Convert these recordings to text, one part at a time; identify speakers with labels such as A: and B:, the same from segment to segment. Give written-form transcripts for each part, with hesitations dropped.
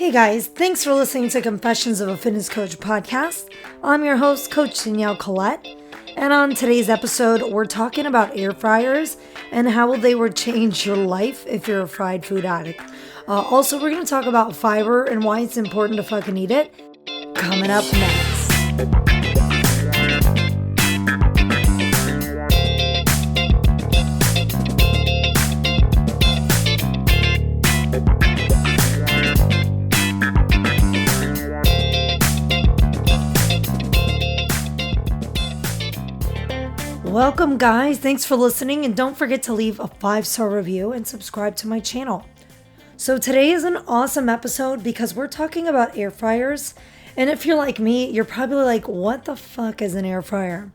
A: Hey guys, thanks for listening to Confessions of a Fitness Coach podcast. I'm your host, Coach Danielle Collette, and on today's episode, we're talking about air fryers and how they would change your life if you're a fried food addict. Also, we're going to talk about fiber and why it's important to fucking eat it. Coming up next. Welcome guys, thanks for listening, and don't forget to leave a 5-star review and subscribe to my channel. So today is an awesome episode because we're talking about air fryers, and if you're like me, you're probably like, what the fuck is an air fryer?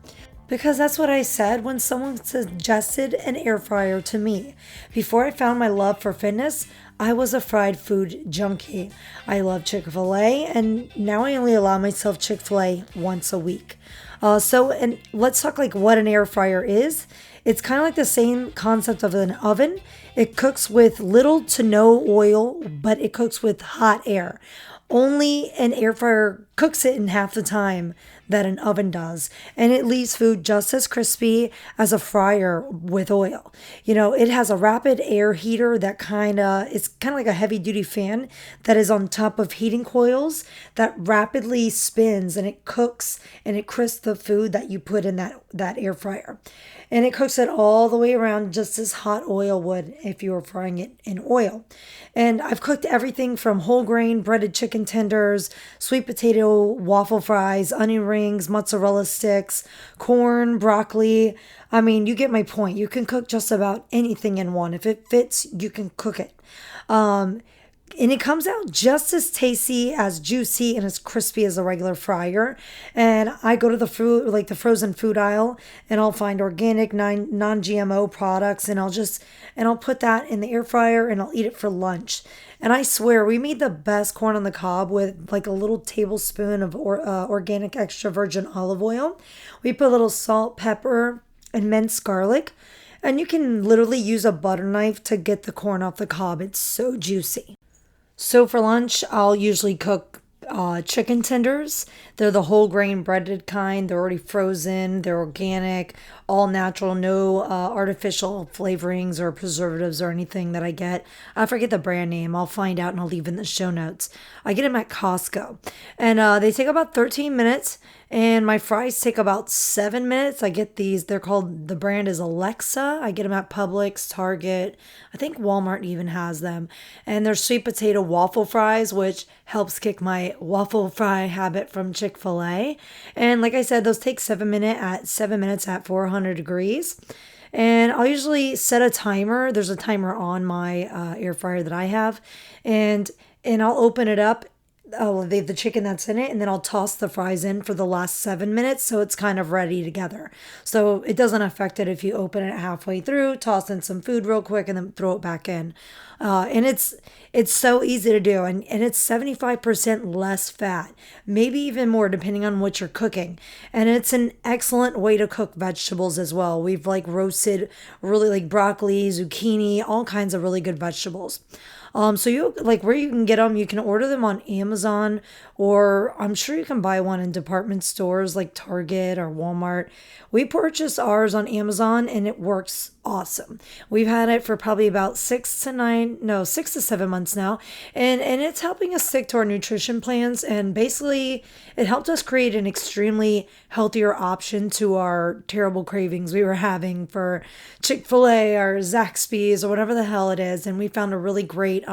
A: Because that's what I said when someone suggested an air fryer to me. Before I found my love for fitness, I was a fried food junkie. I love Chick-fil-A, and now I only allow myself Chick-fil-A once a week. And let's talk like what an air fryer is. It's kind of like the same concept of an oven. It cooks with little to no oil, but it cooks with hot air. Only an air fryer cooks it in half the time that an oven does, and it leaves food just as crispy as a fryer with oil. You know, it has a rapid air heater that it's kind of like a heavy duty fan that is on top of heating coils that rapidly spins, and it cooks and it crisps the food that you put in that air fryer. And it cooks it all the way around just as hot oil would if you were frying it in oil. And I've cooked everything from whole grain breaded chicken tenders, sweet potato waffle fries, onion rings, mozzarella sticks, corn, broccoli. I mean, you get my point. You can cook just about anything in one. If it fits, you can cook it. And it comes out just as tasty, as juicy, and as crispy as a regular fryer. And I go to the frozen food aisle, and I'll find organic, non-GMO products, and I'll put that in the air fryer, and I'll eat it for lunch. And I swear, we made the best corn on the cob with like a little tablespoon of organic extra virgin olive oil. We put a little salt, pepper, and minced garlic. And you can literally use a butter knife to get the corn off the cob. It's so juicy. So for lunch, I'll usually cook chicken tenders. They're the whole grain breaded kind. They're already frozen. They're organic, all natural, no artificial flavorings or preservatives or anything that I get. I forget the brand name. I'll find out and I'll leave in the show notes. I get them at Costco. And they take about 13 minutes. And my fries take about 7 minutes. I get these. The brand is Alexa. I get them at Publix, Target. I think Walmart even has them. And they're sweet potato waffle fries, which helps kick my waffle fry habit from Chick-fil-A. And like I said, those take 7 minutes at 400 degrees. And I'll usually set a timer. There's a timer on my air fryer that I have. And I'll open it up. The chicken that's in it, and then I'll toss the fries in for the last 7 minutes so it's kind of ready together. So it doesn't affect it if you open it halfway through, toss in some food real quick, and then throw it back in. And it's so easy to do, and it's 75% less fat, maybe even more depending on what you're cooking. And it's an excellent way to cook vegetables as well. We've like roasted really like broccoli, zucchini, all kinds of really good vegetables. So you like where you can get them, you can order them on Amazon, or I'm sure you can buy one in department stores like Target or Walmart. We purchased ours on Amazon and it works awesome. We've had it for probably about 6 to 7 months now. And it's helping us stick to our nutrition plans. And basically it helped us create an extremely healthier option to our terrible cravings we were having for Chick-fil-A or Zaxby's or whatever the hell it is. And we found a really great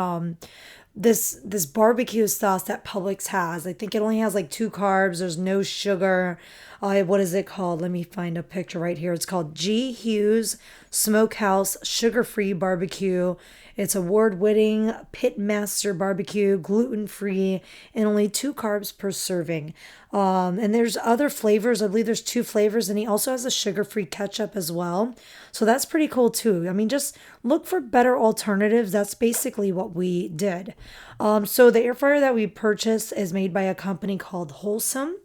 A: this barbecue sauce that Publix has. I think it only has like 2 carbs. There's no sugar. What is it called? Let me find a picture right here. It's called G. Hughes Smokehouse Sugar-Free Barbecue. It's award-winning Pitmaster barbecue, gluten-free, and only 2 carbs per serving. And there's other flavors. I believe there's 2 flavors, and he also has a sugar-free ketchup as well. So that's pretty cool too. I mean, just look for better alternatives. That's basically what we did. So the air fryer that we purchased is made by a company called Wholesome.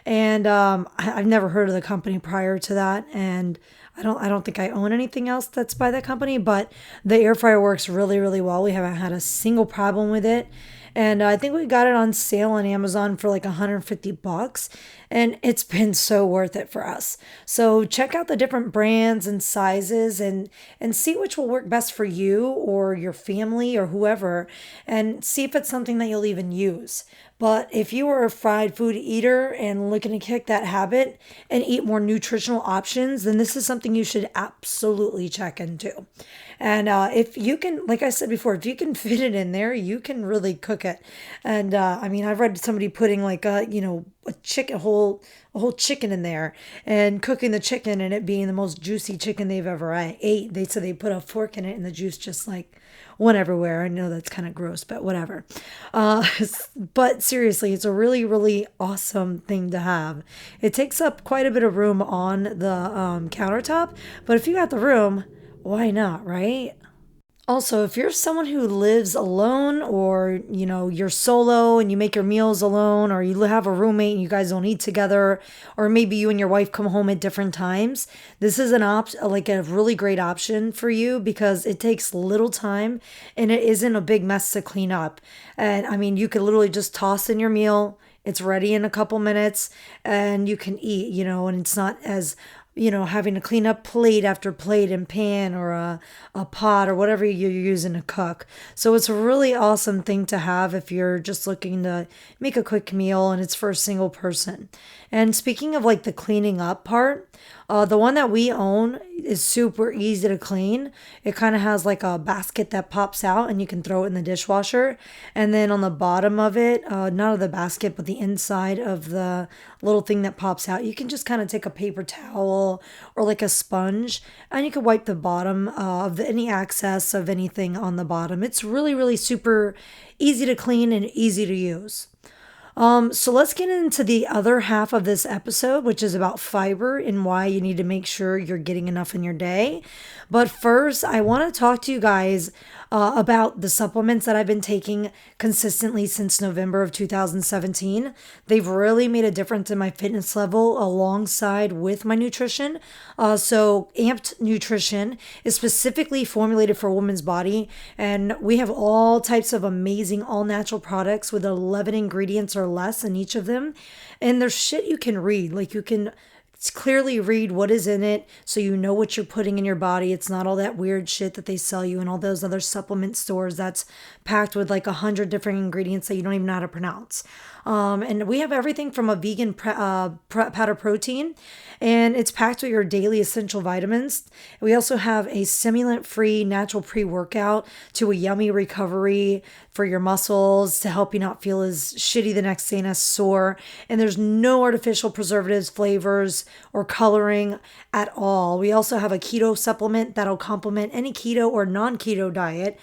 A: And I've never heard of the company prior to that, and I don't think I own anything else that's by that company, but the air fryer works really, really well. We haven't had a single problem with it. And I think we got it on sale on Amazon for like $150, and it's been so worth it for us. So check out the different brands and sizes and see which will work best for you or your family or whoever, and see if it's something that you'll even use. But if you are a fried food eater and looking to kick that habit and eat more nutritional options, then this is something you should absolutely check into. And if you can, like I said before, if you can fit it in there, you can really cook it. And I mean, I've read somebody putting like a whole chicken in there and cooking the chicken and it being the most juicy chicken they've ever ate. They said they put a fork in it and the juice just like went everywhere. I know that's kind of gross, but whatever. Uh, but seriously, it's a really, really awesome thing to have. It takes up quite a bit of room on the countertop, but if you got the room, why not, right? Also, if you're someone who lives alone or, you're solo and you make your meals alone or you have a roommate and you guys don't eat together or maybe you and your wife come home at different times, this is like a really great option for you because it takes little time and it isn't a big mess to clean up. And I mean, you could literally just toss in your meal. It's ready in a couple minutes and you can eat, and it's not as having to clean up plate after plate and pan or a pot or whatever you're using to cook. So it's a really awesome thing to have if you're just looking to make a quick meal and it's for a single person. And speaking of like the cleaning up part, the one that we own is super easy to clean. It kind of has like a basket that pops out and you can throw it in the dishwasher. And then on the bottom of it, not of the basket, but the inside of the little thing that pops out, you can just kind of take a paper towel or like a sponge and you can wipe the bottom of any excess of anything on the bottom. It's really, really super easy to clean and easy to use. So let's get into the other half of this episode, which is about fiber and why you need to make sure you're getting enough in your day. But first, I want to talk to you guys about the supplements that I've been taking consistently since November of 2017. They've really made a difference in my fitness level alongside with my nutrition. So Amped Nutrition is specifically formulated for a woman's body, and we have all types of amazing all natural products with 11 ingredients or less in each of them. And there's shit you can read, like you can clearly read what is in it so you know what you're putting in your body. It's not all that weird shit that they sell you in all those other supplement stores that's packed with like 100 different ingredients that you don't even know how to pronounce. And we have everything from a vegan powder protein, and it's packed with your daily essential vitamins. We also have a stimulant-free natural pre-workout to a yummy recovery for your muscles to help you not feel as shitty the next day and as sore. And there's no artificial preservatives, flavors, or coloring at all. We also have a keto supplement that'll complement any keto or non-keto diet.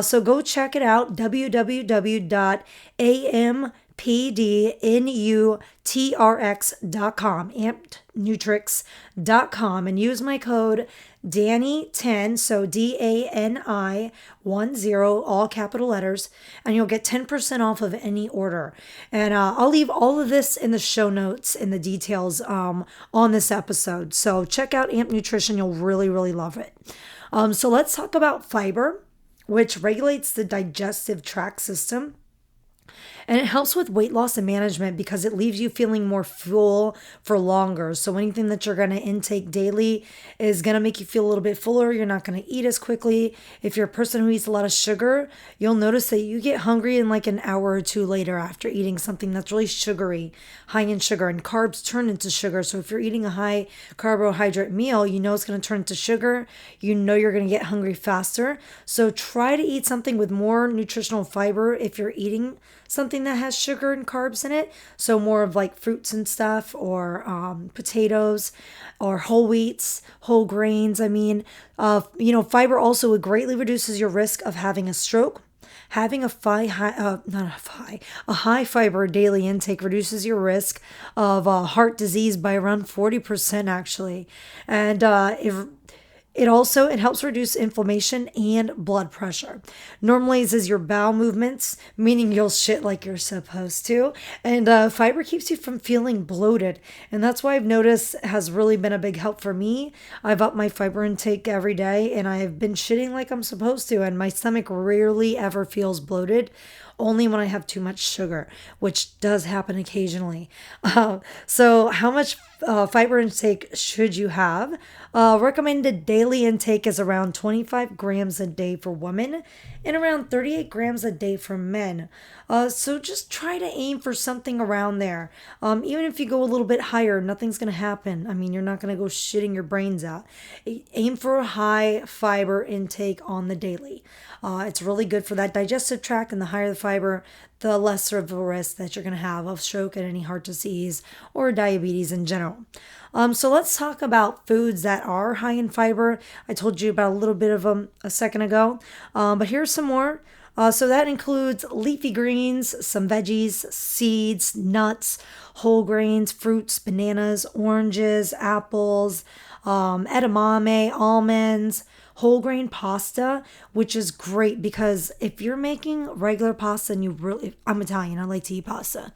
A: So go check it out, www.ampdnutrx.com, ampednutrix.com, and use my code DANI10, so DANI10, all capital letters, and you'll get 10% off of any order. And I'll leave all of this in the show notes and the details on this episode. So check out Amp Nutrition. You'll really, really love it. So let's talk about fiber, which regulates the digestive tract system. And it helps with weight loss and management because it leaves you feeling more full for longer. So anything that you're going to intake daily is going to make you feel a little bit fuller. You're not going to eat as quickly. If you're a person who eats a lot of sugar, you'll notice that you get hungry in like an hour or two later after eating something that's really sugary, high in sugar, and carbs turn into sugar. So if you're eating a high carbohydrate meal, you know it's going to turn into sugar. You know you're going to get hungry faster. So try to eat something with more nutritional fiber if you're eating something that has sugar and carbs in it. So more of like fruits and stuff, or potatoes, or whole wheats, whole grains. Fiber also greatly reduces your risk of having a stroke. Having a high fiber daily intake reduces your risk of heart disease by around 40% actually. And it helps reduce inflammation and blood pressure. Normalizes your bowel movements, meaning you'll shit like you're supposed to. And fiber keeps you from feeling bloated. And that's why I've noticed has really been a big help for me. I've upped my fiber intake every day and I've been shitting like I'm supposed to. And my stomach rarely ever feels bloated only when I have too much sugar, which does happen occasionally. So how much fiber intake should you have? Recommended daily intake is around 25 grams a day for women and around 38 grams a day for men. So just try to aim for something around there. Even if you go a little bit higher, nothing's going to happen. I mean, you're not going to go shitting your brains out. Aim for a high fiber intake on the daily. It's really good for that digestive tract, and the higher the fiber, the lesser of a risk that you're going to have of stroke and any heart disease or diabetes in general. So let's talk about foods that are high in fiber. I told you about a little bit of them a second ago, but here's some more. So that includes leafy greens, some veggies, seeds, nuts, whole grains, fruits, bananas, oranges, apples, edamame, almonds, whole grain pasta, which is great because if you're making regular pasta and I'm Italian, I like to eat pasta.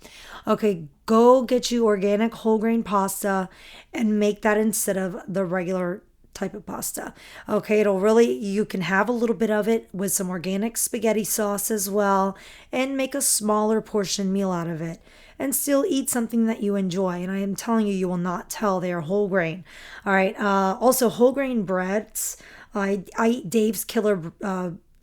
A: Okay, go get you organic whole grain pasta and make that instead of the regular type of pasta. Okay, you can have a little bit of it with some organic spaghetti sauce as well and make a smaller portion meal out of it and still eat something that you enjoy. And I am telling you, you will not tell they are whole grain. All right, also whole grain breads. I eat Dave's Killer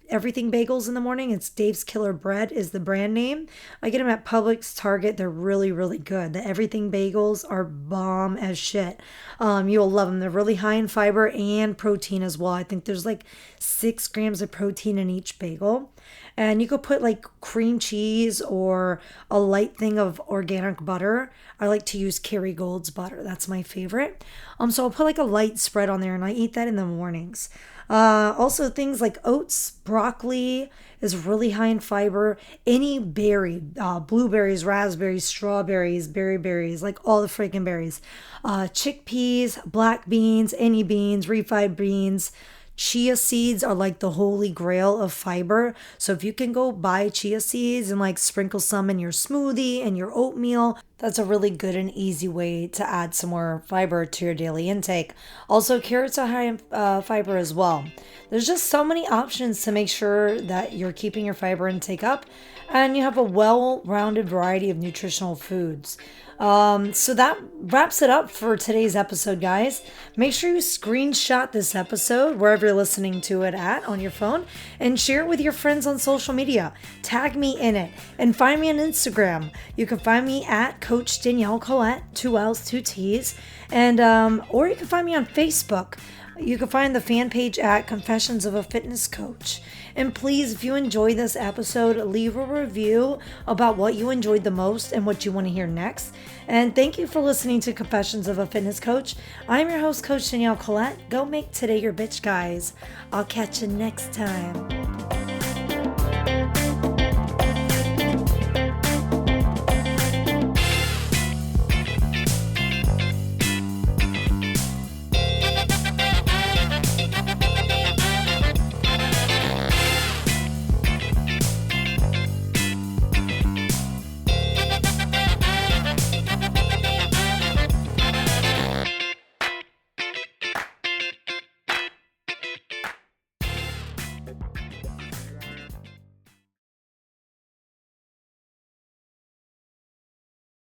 A: everything bagels in the morning. It's Dave's Killer Bread is the brand name. I get them at Publix, Target. They're really, really good. The everything bagels are bomb as shit. You'll love them. They're really high in fiber and protein as well. I think there's like 6 grams of protein in each bagel. And you could put like cream cheese or a light thing of organic butter. I like to use Kerrygold's butter. That's my favorite. So I'll put like a light spread on there and I eat that in the mornings. Also things like oats, broccoli is really high in fiber. Any berry, blueberries, raspberries, strawberries, berries, like all the freaking berries. Chickpeas, black beans, any beans, refried beans. Chia seeds are like the holy grail of fiber. So if you can go buy chia seeds and like sprinkle some in your smoothie and your oatmeal, that's a really good and easy way to add some more fiber to your daily intake. Also, carrots are high in fiber as well. There's just so many options to make sure that you're keeping your fiber intake up and you have a well-rounded variety of nutritional foods. So that wraps it up for today's episode, guys. Make sure you screenshot this episode wherever you're listening to it at on your phone and share it with your friends on social media. Tag me in it and find me on Instagram. You can find me at Coach Danielle Collette, 2 L's, 2 T's, and or you can find me on Facebook. You can find the fan page at Confessions of a Fitness Coach. And please, if you enjoyed this episode, leave a review about what you enjoyed the most and what you want to hear next. And thank you for listening to Confessions of a Fitness Coach. I'm your host, Coach Danielle Collette. Go make today your bitch, guys. I'll catch you next time.